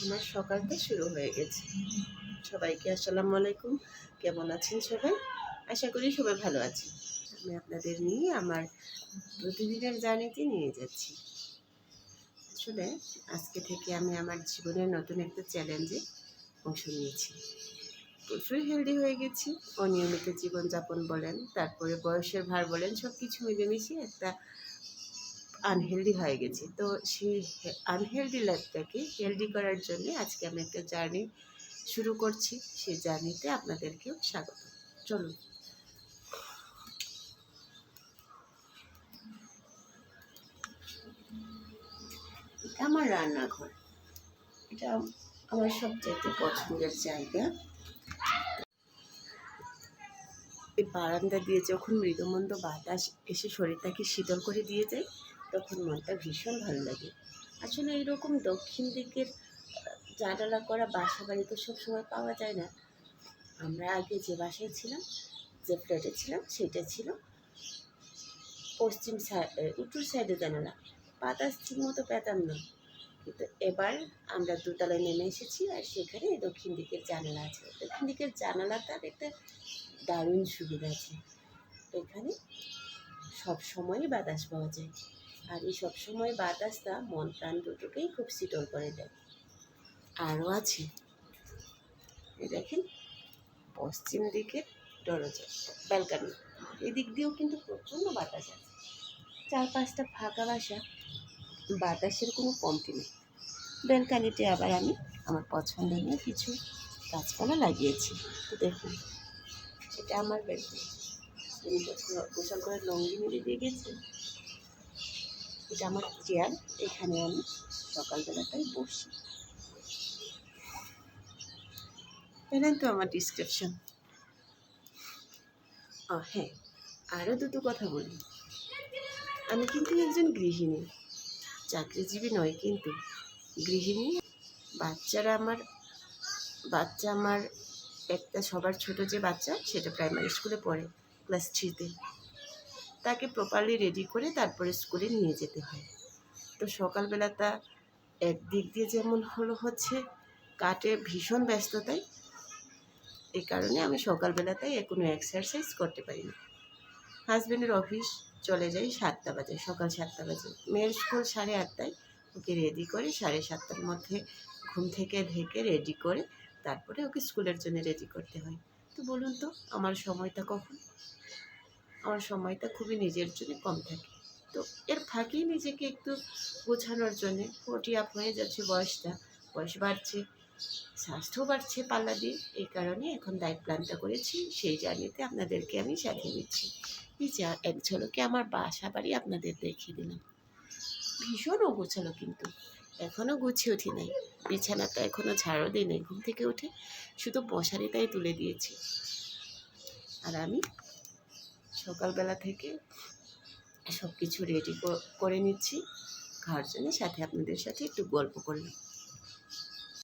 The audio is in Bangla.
আমার সকালটা শুরু হয়ে গেছে। সবাইকে আসসালামু আলাইকুম। কেমন আছেন সবাই? আশা করি সবাই ভালো আছেন। আমি আপনাদের নিয়ে আমার প্রতিদিনের জার্নিতে নিয়ে যাচ্ছি। আসলে আজকে থেকে আমি আমার জীবনের নতুন একটা চ্যালেঞ্জে অংশ নিয়েছি। প্রচুর হেলদি হয়ে গেছি। অনিয়মিত জীবনযাপন বলেন, তারপরে বয়সের ভার বলেন, সব কিছু মিলেমিশে একটা আনহেলদি হয়ে গেছি। তো সেই আনহেলদি লাইফটাকে হেলদি করার জন্য আজকে আমি একটা জার্নি শুরু করছি। সেই জার্নিতে আপনাদেরকেও স্বাগত। চলুন। এটা আমার রান্নাঘর। এটা আমার সবচাইতে পছন্দের জায়গা। এই বারান্দা দিয়ে যখন মৃদুমন্দ বাতাস এসে শরীরটাকে শীতল করে দিয়ে যায়, তখন মনটা ভীষণ ভালো লাগে। আসলে এইরকম দক্ষিণ দিকের জানালা করা বাসা বাড়ি তো সবসময় পাওয়া যায় না। আমরা আগে যে বাসায় ছিলাম, যে ফ্ল্যাটে ছিলাম, সেটা ছিল পশ্চিম সাইড, উত্তর সাইডে জানালা। বাতাস ঠিক মতো পেতাম না, কিন্তু এবার আমরা দোতলায় নেমে এসেছি আর সেখানে দক্ষিণ দিকের জানালা আছে। দক্ষিণ দিকের জানালাটার একটা দারুণ সুবিধা আছে। এখানে সব সময়ই বাতাস পাওয়া যায়, আর এই সবসময় বাতাসটা মন প্রাণ দুটোকেই খুব শীতল করে দেয়। আরও আছে, এই দেখেন, পশ্চিম দিকের দরজা, ব্যালকানি, এদিক দিয়েও কিন্তু প্রচণ্ড বাতাস আছে। 4-5টা ফাঁকা বাসা, বাতাসের কোনো কমতি নেই। ব্যালকানিতে আবার আমি আমার পছন্দনীয় কিছু গাছপালা লাগিয়েছি। তো দেখুন, এটা আমার ব্যালকানি। গোসল করে লঙ্গি মিলে দিয়ে গেছে। এটা আমার চেয়ার, এখানে আমি সকালবেলাটাই বসি। পেলেন তো আমার ডিসক্রিপশন। হ্যাঁ, আরও দুটো কথা বলি। আমি কিন্তু একজন গৃহিণী, চাকরিজীবী নয়, কিন্তু গৃহিণী। বাচ্চা আমার একটা সবার ছোট যে বাচ্চা, সেটা প্রাইমারি স্কুলে পড়ে, ক্লাস 3-তে। তাকে প্রপারলি রেডি করে তারপরে স্কুলে নিয়ে যেতে হয়। তো সকালবেলাটা একদিক দিয়ে যেমন হচ্ছে কাটে ভীষণ ব্যস্ততায়। এই কারণে আমি সকালবেলাটায় কোনো এক্সারসাইজ করতে পারি না। হাজব্যান্ডের অফিস চলে যাই 7টা বাজে, সকাল 7টা বাজে। মেয়ের স্কুল 8:30টায়। ওকে রেডি করে 7:30টার মধ্যে ঘুম থেকে ঢেকে রেডি করে তারপরে ওকে স্কুলের জন্য রেডি করতে হয়। তো বলুন তো, আমার সময়টা কখন? আমার সময়টা খুবই নিজের জন্য কম থাকে। তো এর ফাঁকেই নিজেকে একটু গোছানোর জন্যে, 40 আপ হয়ে যাচ্ছে বয়স বাড়ছে, স্বাস্থ্যও বাড়ছে পাল্লা দিয়ে। এই কারণে এখন ডায়েট প্ল্যানটা করেছি, সেই জার্নিতে আপনাদেরকে আমি সাথে নিচ্ছি। এই যে এক ঝলকে আমার বাসা বাড়ি আপনাদের দেখিয়ে দিলাম। ভীষণ অগোছালো, কিন্তু এখনও গুছিয়ে উঠি নাই। বিছানাটা এখনও ঝাড়ও দিই নাই। ঘুম থেকে উঠে শুধু মশারিটাই তুলে দিয়েছি। আর আমি সকালবেলা থেকে সব কিছু রেডি করে নিচ্ছি খাওয়ার জন্য, সাথে আপনাদের সাথে একটু গল্প করলাম।